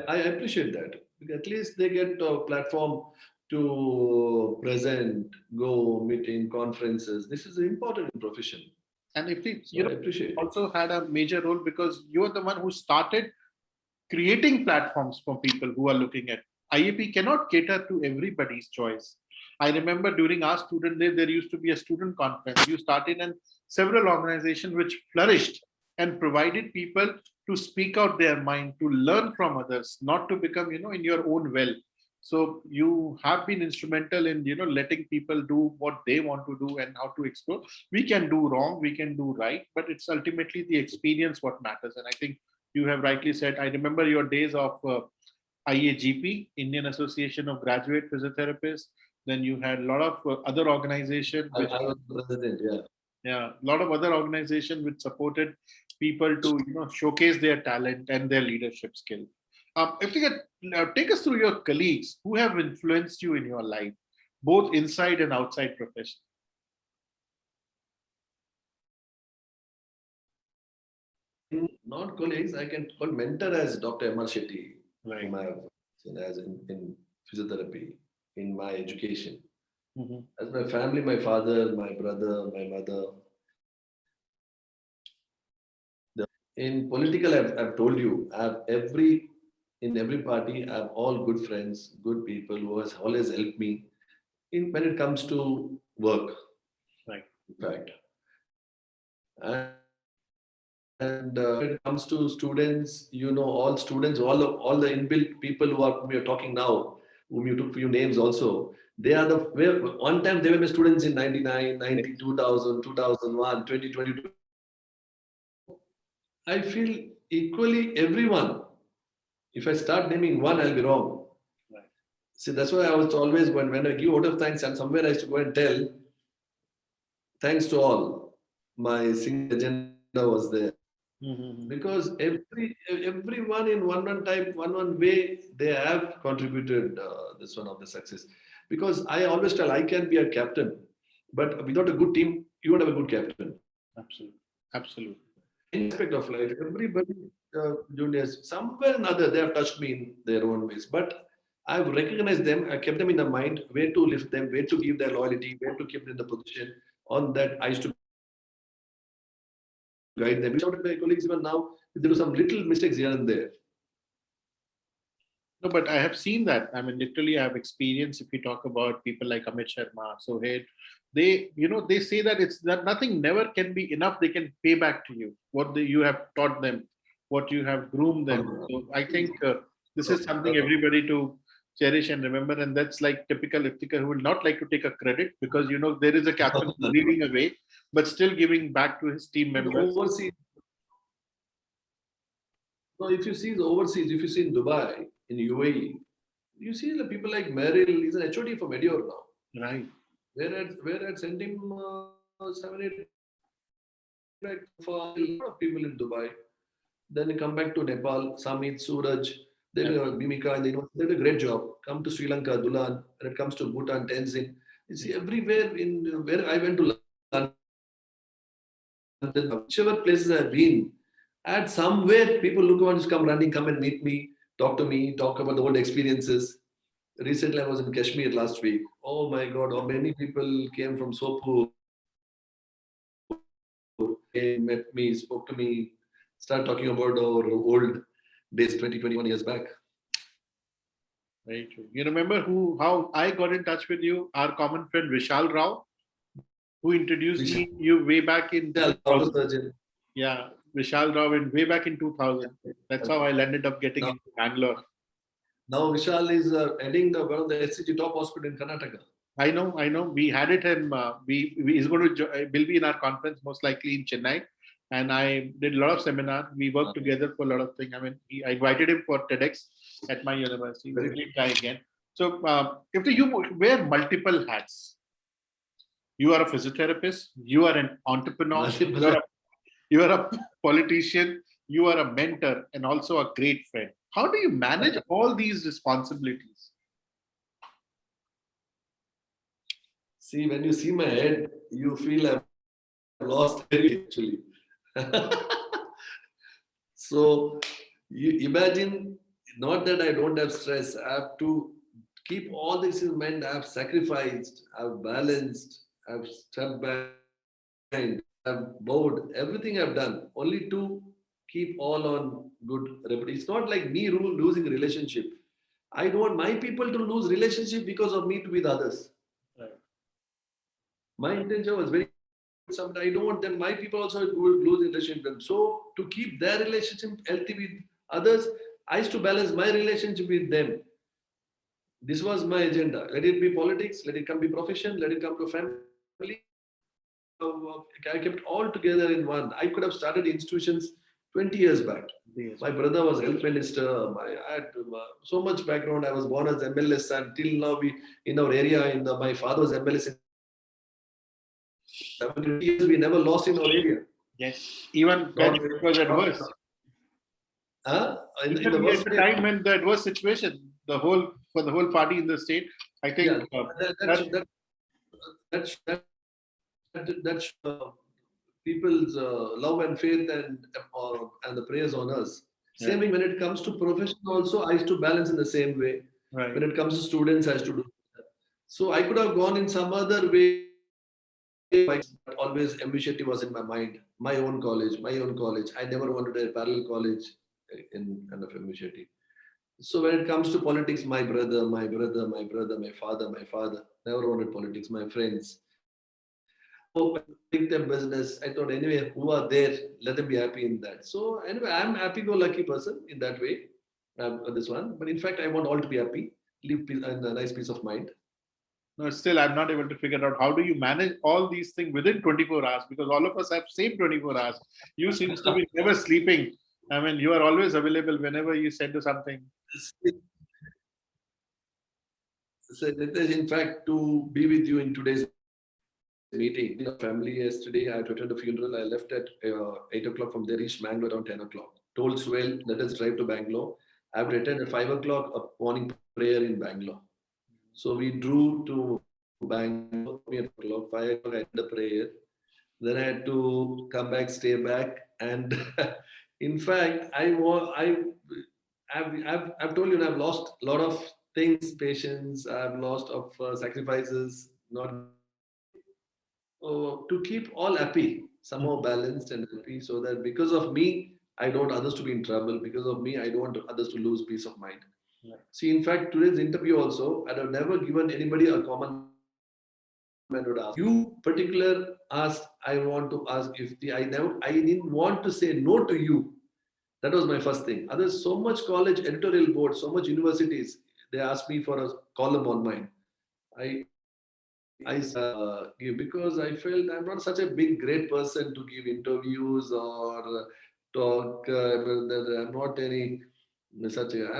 I appreciate that. Because at least they get a platform to present, go meeting, conferences. This is an important profession. And if we, So I appreciate it. also had a major role because you are the one who started creating platforms for people who are looking at. IAP cannot cater to everybody's choice. I remember during our student day, there used to be a student conference. You started in several organizations which flourished and provided people to speak out their mind, to learn from others, not to become, in your own well. So you have been instrumental in, letting people do what they want to do and how to explore. We can do wrong, we can do right, but it's ultimately the experience what matters. And I think you have rightly said. I remember your days of IAGP, Indian Association of Graduate Physiotherapists. Then you had a lot of other organizations, which I was president, yeah. yeah, a lot of other organizations which supported people to showcase their talent and their leadership skill. If you could take us through your colleagues who have influenced you in your life, both inside and outside profession. Not colleagues, I can call mentor as Dr. M.R. Shetty, Right. whom I have seen as in physiotherapy, in my education. Mhm. As my family, my father, my brother, my mother. In political, I've told you, in every party, I have all good friends, good people who has always helped me when it comes to work. Right. In fact. And when it comes to students, all students, all the inbuilt people whom we are talking now, whom you took few names also, they are one time they were my students in 99, 90, 2000, 2001, 2022. I feel equally everyone. If I start naming one, I'll be wrong. Right. See, that's why I was always, when I give vote of thanks, and somewhere I used to go and tell, thanks to all. My single agenda was there. Mhm. Because everyone in one type, one way, they have contributed this one of the success. Because I always tell, I can be a captain, but without a good team, you won't have a good captain. Absolutely. Absolutely. In aspect of life, everybody, juniors, somewhere or another, they have touched me in their own ways. But I've recognized them, I kept them in the mind, where to lift them, where to give their loyalty, where to keep them in the position. On that, I used to guide them. My colleagues even now, there are some little mistakes here and there. No, but I have seen that. I mean, literally, I have experience. If you talk about people like Amit Sharma, Sohail, they say that it's that nothing never can be enough. They can pay back to you what you have taught them, what you have groomed them. So I think this is something everybody to cherish and remember. And that's like typical Iftikhar, who will not like to take a credit because there is a captain leading away, but still giving back to his team members. Overseas. No, if you see the overseas, if you see in Dubai, in UAE, you see the people like Merrill, he's an HOD for Medior now. Right. Where I'd sent him 7, 8 for a lot of people in Dubai. Then he come back to Nepal, Samit, Suraj, they Mimika, and they did a great job. Come to Sri Lanka, Dulan, when it comes to Bhutan, Tenzin. You see everywhere where I went to London, whichever places I've been, at somewhere people look around, just come running, come and meet me, talk about the old experiences. Recently, I was in Kashmir last week. Oh my God, how many people came from Sopur, came, met me, spoke to me, start talking about our old days, 20, 21 years back. Very true. You remember how I got in touch with you? Our common friend Vishal Rao, who introduced you way back in 2000. Yeah, Vishal Rao way back in 2000. That's how I ended up getting into Bangalore. Now Vishal is heading one of the SCG top hospital in Karnataka. I know. We had it, and he's going to will be in our conference most likely in Chennai. and I did a lot of seminars. We worked together for a lot of things. I mean, I invited him for TEDx at my university. He's a great guy again. So, if you wear multiple hats, you are a physiotherapist, you are an entrepreneur, you are a politician, you are a mentor, and also a great friend. How do you manage all these responsibilities? See, when you see my head, you feel I've lost actually. So you imagine, not that I don't have stress, I have to keep all this in mind. I have sacrificed, I've balanced, I've stepped back, I've bowed, everything I've done, only to keep all on good reputation. It's not like me losing relationship. I don't want my people to lose relationship because of me to with others. Right. My intention was very sometimes I don't want them, my people also lose relationship with them. So to keep their relationship healthy with others, I used to balance my relationship with them. This was my agenda. Let it be politics, let it come be profession, let it come to family. I kept all together in one. I could have started institutions 20 years back. Yes. My brother was health minister. I had so much background. I was born as MLS, and till now we in our area. My father was MLS. 70 years we never lost in our area. Yes, even when it was adverse. In Even the at worst the way. time when the adverse situation, for the whole party in the state, I think that's people's love and faith and the prayers on us. Yeah. Same way when it comes to profession also, I used to balance in the same way. Right. When it comes to students, I used to do that. So I could have gone in some other way. But always MB was in my mind. My own college. I never wanted a parallel college in kind of MB. So when it comes to politics, my brother, my father, never wanted politics. My friends, pick their business. I thought anyway, who are there, let them be happy in that. So anyway, I'm happy-go-lucky person in that way. This one, but in fact, I want all to be happy, live and a nice peace of mind. No, still, I'm not able to figure out how do you manage all these things within 24 hours, because all of us have same 24 hours. You seems to be never sleeping. I mean, you are always available whenever you send to something. So in fact, to be with you in today's meeting, in a family yesterday, I had to attend a funeral. I left at 8 o'clock from there, reached Bangalore around 10 o'clock. Told Swell, let us drive to Bangalore. I have to attend at 5 o'clock a morning prayer in Bangalore. So we drove to Bangalore at 5 o'clock, I had the prayer. Then I had to come back, stay back. And in fact, I've told you, I've lost a lot of things, patience, I've lost of sacrifices, not to keep all happy, somehow balanced and happy, so that because of me, I don't want others to be in trouble. Because of me, I don't want others to lose peace of mind. Yeah. See, in fact, today's interview also, I have never given anybody a common man would ask. You particular asked, I want to ask if I didn't want to say no to you. That was my first thing. Others, so much college editorial board, so much universities, they asked me for a column on mine. I give because I felt I'm not such a big, great person to give interviews or talk. I'm not any such a.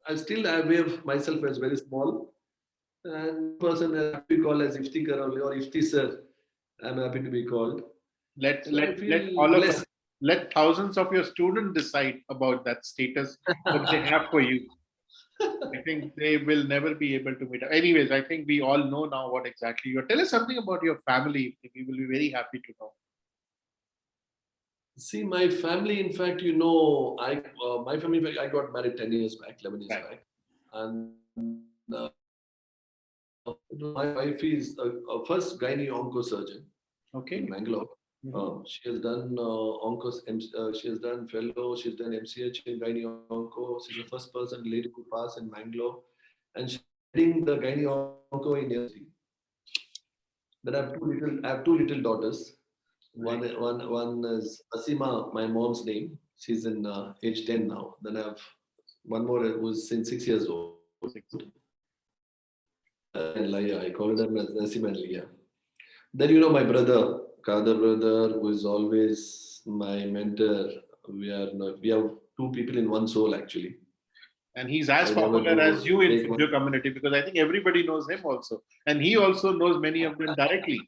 I still wave myself as very small, and person happy call as Iftikhar or Ifti sir. I'm happy to be called. Let all of us, let thousands of your students decide about that status that they have for you. I think they will never be able to meet up. Anyways, I think we all know now what exactly you are. Tell us something about your family. We will be very happy to know. See, my family, in fact, my family, I got married 10 years back, 11 years back. And my wife is a first gynae onco surgeon in Bangalore. She has done she has done fellow, she's done MCH in gynae onco. She's the first person lady to pass in Bangalore, and she's leading the gynae onco in university. Then I have two little daughters. One is Asima, my mom's name. She's in age 10 now. Then I have one more who's since 6 years old. And Laya, I call them as Nasim and Leah. Then my brother, Kader brother, who is always my mentor. We have two people in one soul actually. And he's as I never popular as you in take one. physio community because I think everybody knows him also. And he also knows many of them directly.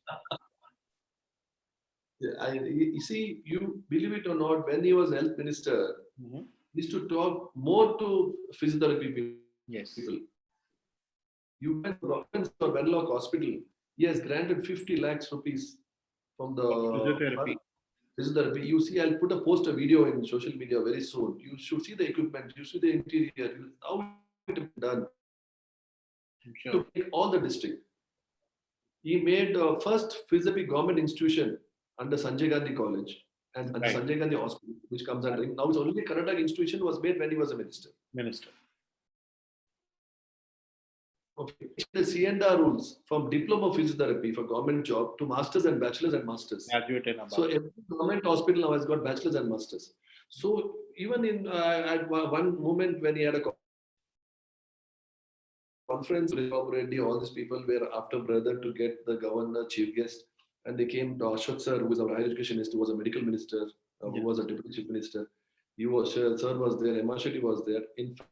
You see, you believe it or not, when he was health minister, Mhm. he used to talk more to physiotherapy Yes. people. You went to Robbins or Wenlock Hospital, he has granted 50 lakhs rupees from the Physiotherapy. physiotherapy. You see, I'll put a post a video in social media very soon. You should see the equipment, you see the interior, how it is done I'm to sure. make all the district. He made the first physiotherapy government institution under Sanjay Gandhi College and under Right. Sanjay Gandhi Hospital, which comes under him. Now it's only Karnataka institution was made when he was a minister. Minister. Okay. The C&R rules from diploma physiotherapy for government job to masters and bachelors and masters. Graduate and above. So every government hospital now has got bachelors and masters. So even in at one moment when he had a conference with Babu Reddy, all these people were after brother to get the governor, chief guest, and they came to Ashok sir, who was our higher education minister, was a medical minister, who was a deputy chief minister. He was sir was there, Emma Shetty was there. In fact,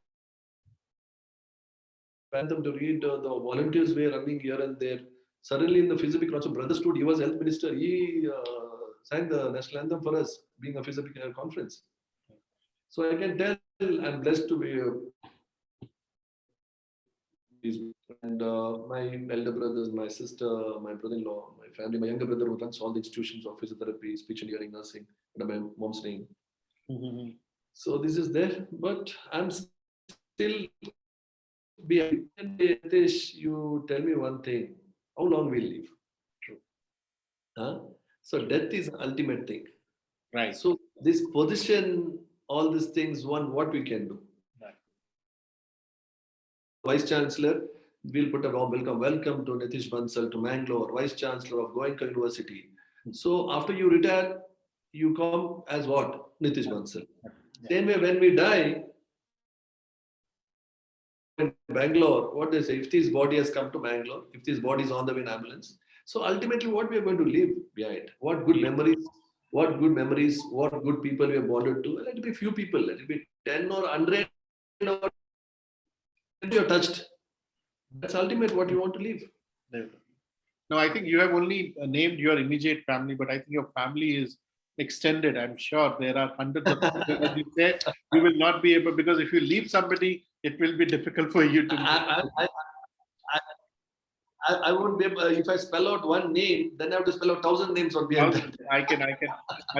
them to read the volunteers were running here and there. Suddenly in the physical council, brother stood. He was health minister. He sang the national anthem for us, being a physical conference. So I can tell I'm blessed to be. And my elder brothers, my sister, my brother-in-law, my family, my younger brother who runs all the institutions of physiotherapy, speech and hearing, nursing, under my mom's name. Mhm. So this is there, but I'm still behind. You tell me one thing: how long we live? True. Huh? So death is ultimate thing. Right. So this position, all these things, what we can do. Right. Vice Chancellor, we'll put a warm welcome to Nitish Bansal to Mangalore, Vice Chancellor of Goenka University. So after you retire, you come as what? Nitish Bansal. Yeah. Same way when we die, in Bangalore, what they say, if this body has come to Bangalore, if this body is on the way in ambulance, so ultimately what we are going to leave behind? What good memories, what good people we are bonded to? Let it be few people, let it be 10 or 100 or you're touched. That's ultimate what you want to leave. There. No, I think you have only named your immediate family, but I think your family is extended. I'm sure there are hundreds of people. As you say, you will not be able, because if you leave somebody, it will be difficult for you to. I won't be able, if I spell out one name, then I have to spell out 1,000 names on behind that. I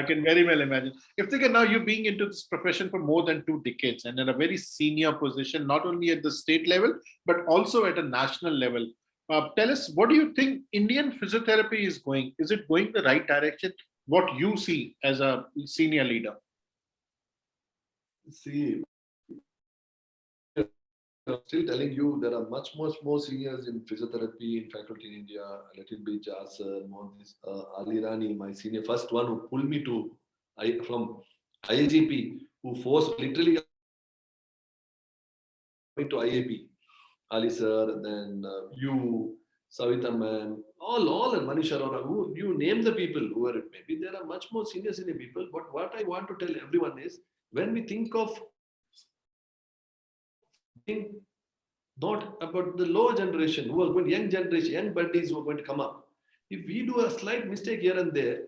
can very well imagine. If they can now, you being into this profession for more than 2 decades and in a very senior position, not only at the state level but also at a national level. Tell us, what do you think Indian physiotherapy is going? Is it going the right direction? What you see as a senior leader? See, I'm still telling you, there are much more seniors in physiotherapy in faculty in India. Let it be Jasser, Mohis, Ali Rani, my senior, first one who pulled me to from IAGP, who forced literally me to IAP. Ali sir, then you, Savita ma'am, all and Manish Arora, who you name the people who are it may be. There are much more senior people. But what I want to tell everyone is, when we think of not about the lower generation who are going, young generation, young buddies who are going to come up. If we do a slight mistake here and there,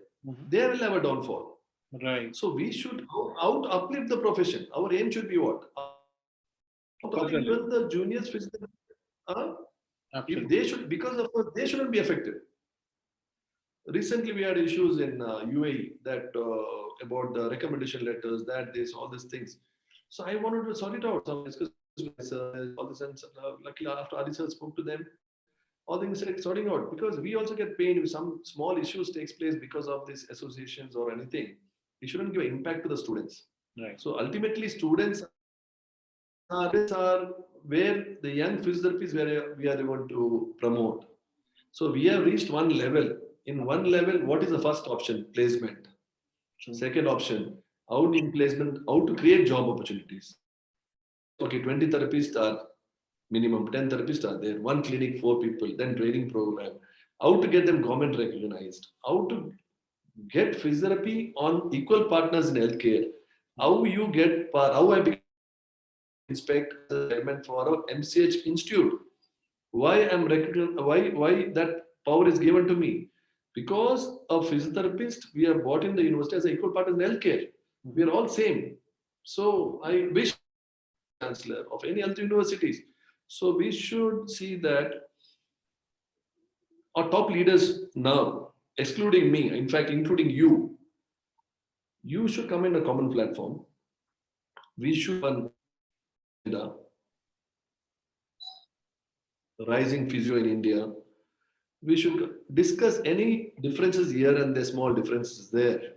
they will have a downfall. Right. So we should out uplift the profession. Our aim should be what? Even the juniors, if they should, because of course they shouldn't be affected. Recently, we had issues in UAE that about the recommendation letters, that this, all these things. So I wanted to sort it out. Some discuss all this, and luckily after Adi sir spoke to them, all things are sorting out, because we also get paid if some small issues takes place because of these associations or anything. It shouldn't give impact to the students. Right. So ultimately, students are where the young physiotherapists where we are going to promote. So we have reached one level. In one level, what is the first option? Placement. Second option, how to create job opportunities. Okay, 20 therapists are minimum, 10 therapists are there, one clinic, 4 people, then training program. How to get them government recognized? How to get physiotherapy on equal partners in healthcare. How you get, how I became inspect the chairman for our MCH Institute. Why I'm recognized, why that power is given to me? Because a physiotherapist, we are brought in the university as an equal partner in healthcare. We are all same. So I wish chancellor of any health universities. So we should see that our top leaders now, excluding me, in fact, including you should come in a common platform. We should rising physio in India. We should discuss any differences here and the small differences there.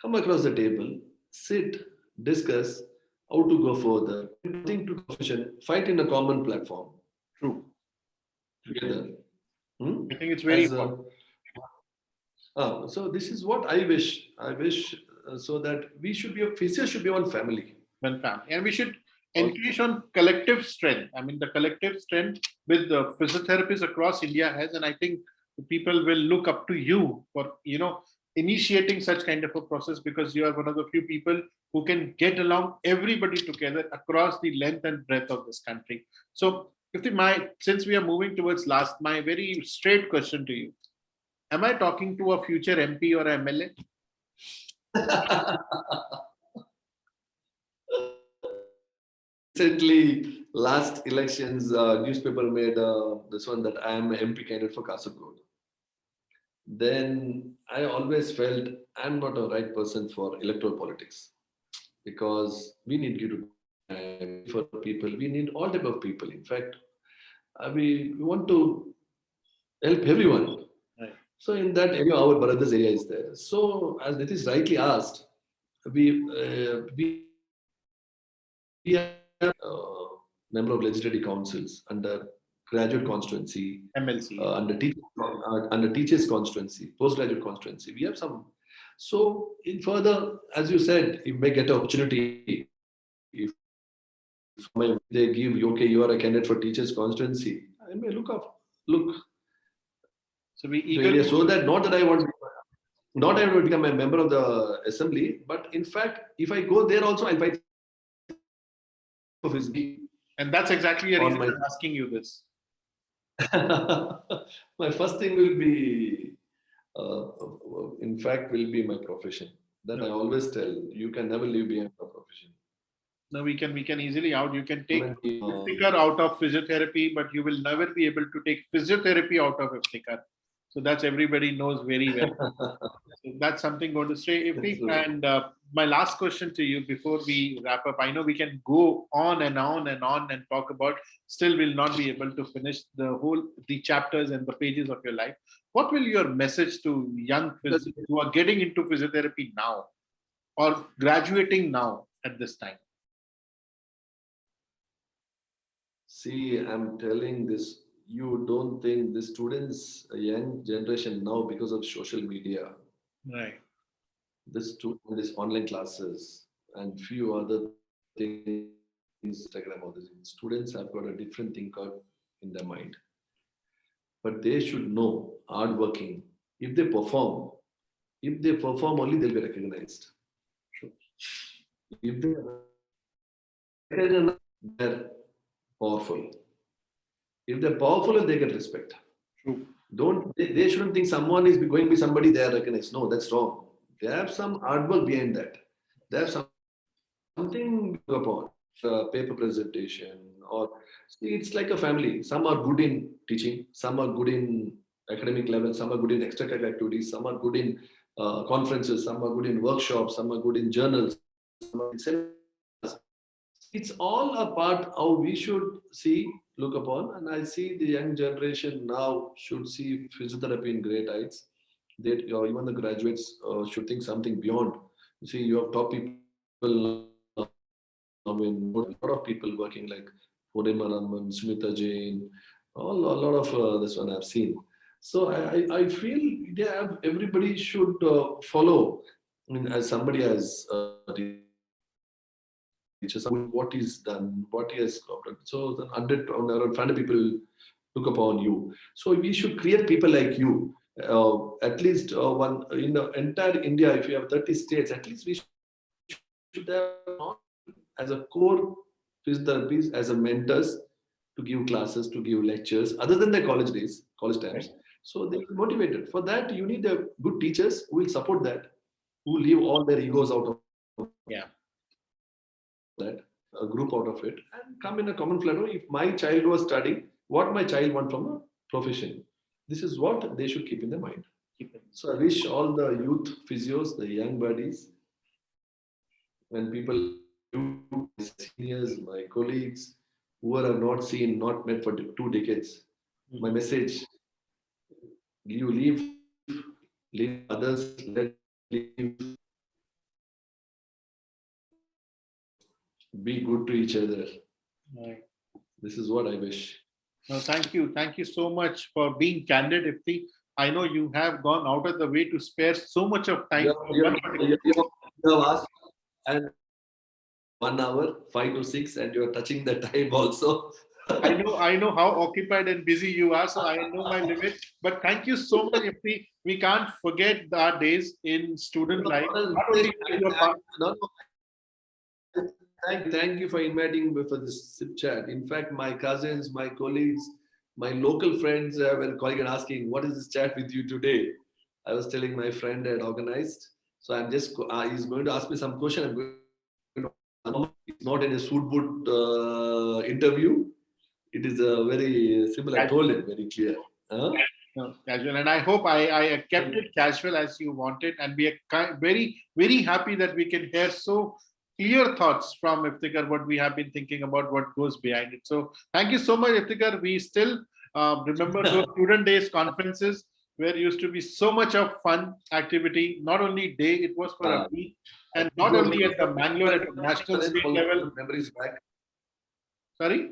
Come across the table, sit, discuss how to go further. Think to profession, fight in a common platform True. together. I think it's very As a, important. so this is what I wish. I wish so that we should be physio should be one family. One family. And we should encourage on collective strength. I mean, the collective strength with the physiotherapists across India has, and I think people will look up to you for, initiating such kind of a process, because you are one of the few people who can get along everybody together across the length and breadth of this country. So, since we are moving towards last, my very straight question to you: am I talking to a future MP or MLA? Recently, last elections, newspaper made this one that I am MP candidate for Kasaragod. Then I always felt I'm not a right person for electoral politics, because we need to for people. We need all type of people. In fact, we want to help everyone. Right. So in that area, our brothers area is there. So as it is rightly asked, we are member of legislative councils under graduate constituency, MLC. under teachers constituency, postgraduate constituency. We have some. So in further, as you said, you may get an opportunity. If they give, okay, you are a candidate for teachers constituency, I may look. So we eagerly, so that not that I want to become a member of the assembly, but in fact, if I go there also, I'll fight for his being. And that's exactly the reason I'm asking you this. My first thing will be, in fact, will be my profession. That I always tell you can never live behind your profession. No, we can easily out. You can take Iftikhar out of physiotherapy, but you will never be able to take physiotherapy out of Iftikhar. So that's everybody knows very well. So that's something going to stay. And my last question to you before we wrap up, I know we can go on and on and on and talk about, still will not be able to finish the chapters and the pages of your life. What will your message to young physiotherapists who are getting into physiotherapy now or graduating now at this time? See, I'm telling this, you don't think the students, a young generation now, because of social media, right, this online classes and few other things, Instagram, all these students have got a different thing in their mind. But they should know hardworking. If they perform only, they'll be recognized. Sure. If they are recognized, they're powerful. If they're powerful, they get respect. True. They shouldn't think someone is going to be somebody they are recognized. No, that's wrong. They have some hard work behind that. They have something upon paper presentation, or see, it's like a family. Some are good in teaching, some are good in academic level, some are good in extracurricular activities, some are good in conferences, some are good in workshops, some are good in journals. It's all a part how we should look upon, and I see the young generation now should see physiotherapy in great heights. That even the graduates should think something beyond. You see, you have top people. I mean, a lot of people working like Purnima, Smita Jain, a lot of this one I've seen. So I feel everybody should follow. I mean, as somebody has what is done, what he has covered. So the around 500 people look upon you. So we should create people like you. at least one in the entire India, if you have 30 states, at least we should have not as a core physiotherapists as a mentors to give classes, to give lectures, other than the college days, college times. So they are motivated. For that, you need a good teachers who will support that, who leave all their egos out of Yeah. that, a group out of it, and come in a common platform. If my child was studying, what my child want from a profession, this is what they should keep in their mind. So I wish all the youth physios, the young buddies, when people, seniors, my colleagues, who are not seen, not met for 2 decades, my message: you leave others, let leave, be good to each other. Right. This is what I wish. No, thank you. Thank you so much for being candid, Ifti. I know you have gone out of the way to spare so much of time. You have asked and 1 hour, 5 to 6, and you are touching the time also. I know how occupied and busy you are, so I know my limit. But thank you so much, Ifti. We can't forget our days in student life. Not only your part- Thank you for inviting me for this SIP chat. In fact, my cousins, my colleagues, my local friends were calling and asking, "What is this chat with you today?" I was telling my friend had organized. So I'm just, he's going to ask me some question. I'm going to, it's not in a suit boot interview. It is a very simple. I told him very clear. Huh? No, casual, and I hope I kept it casual as you wanted, and we are very, very happy that we can hear so clear thoughts from Iftikhar, what we have been thinking about, what goes behind it. So thank you so much, Iftikhar. We still remember those student days conferences where used to be so much of fun activity. Not only day, it was for a week, and not only at the Bangalore at the national state level. Memories back. Sorry.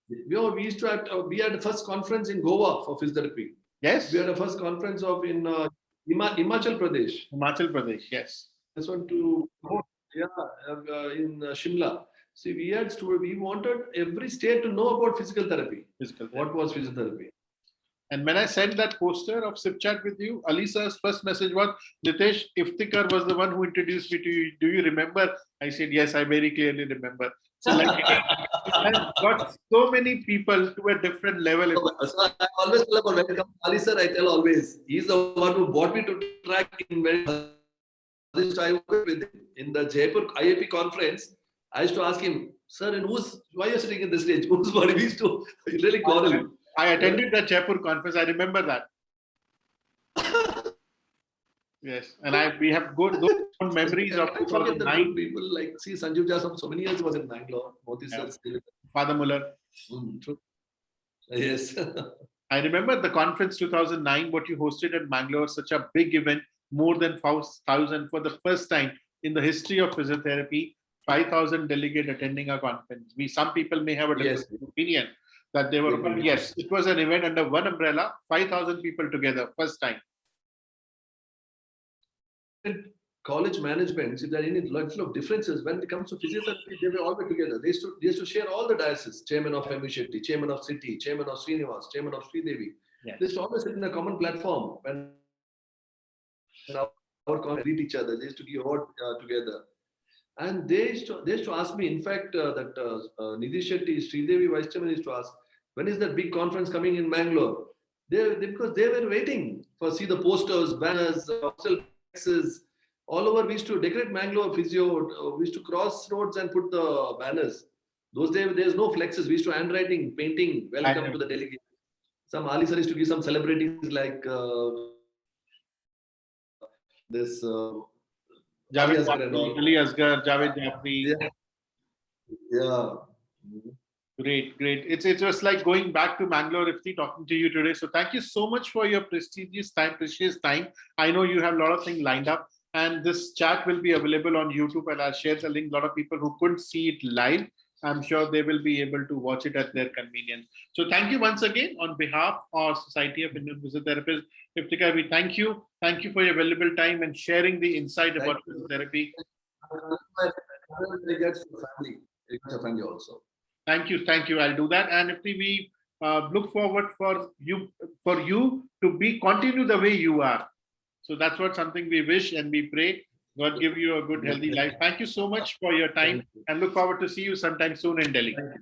We used to have, we had the first conference in Goa for physiotherapy. Yes. We had a first conference of in Himachal Pradesh. Himachal Pradesh, yes. This one to in Shimla. See, we wanted every state to know about physical therapy. What was physiotherapy? And when I sent that poster of SIP chat with you, Alisa's first message was, Nitesh, Iftikhar was the one who introduced me to you. Do you remember? I said, yes, I very clearly remember. So like, it has got so many people to a different level. So I always tell about when it comes to Ali sir, I tell always, he's the one who brought me to track in very in the Jaipur IAP conference. I used to ask him, sir, and why are you sitting in this stage? Whose body? We used to really quarrel. I attended the Jaipur conference. I remember that. Yes, and we have good those memories of 2009. People like see Sanjeev Jasam. So many years was in Bangalore. Father Muller. Yes. I remember the conference 2009. What you hosted in Bangalore, such a big event, more than 5,000 for the first time in the history of physiotherapy. 5,000 delegate attending a conference. Some people may have a different opinion that they were, but yes, it was an event under one umbrella. 5,000 people together, first time. College management, if there are any lots of differences when it comes to physiotherapy, they were all together. They used to share all the diocese, chairman of M.V. Shetty, chairman of City, chairman of Srinivas, chairman of Sridevi. Yes. They used to always sit in a common platform when our greet each other. They used to give out together. And they used to ask me, in fact, that Nidhi Shetty, Sridevi vice chairman used to ask, when is that big conference coming in Bangalore? Because they were waiting for see the posters, banners, all over. We used to decorate Mangalore physio. We used to cross roads and put the banners. Those days there's no flexes. We used to handwriting, painting. Welcome to the delegate. Some Ali sir used to give some celebrities like this. Javed Ali Asgar, Javed Jafri. Yeah. Great. It's just like going back to Bangalore, Ifti, talking to you today. So thank you so much for your precious time. I know you have a lot of things lined up, and this chat will be available on YouTube, and I'll share the link. A lot of people who couldn't see it live, I'm sure they will be able to watch it at their convenience. So thank you once again on behalf of Society of Indian Physiotherapists. Iftikhar, we thank you. Thank you for your valuable time and sharing the insight about physiotherapy. Regards to family also. Thank you. I'll do that. And if we look forward for you to continue the way you are. So that's what something we wish and we pray. God give you a good, healthy life. Thank you so much for your time, and look forward to see you sometime soon in Delhi. Thank you.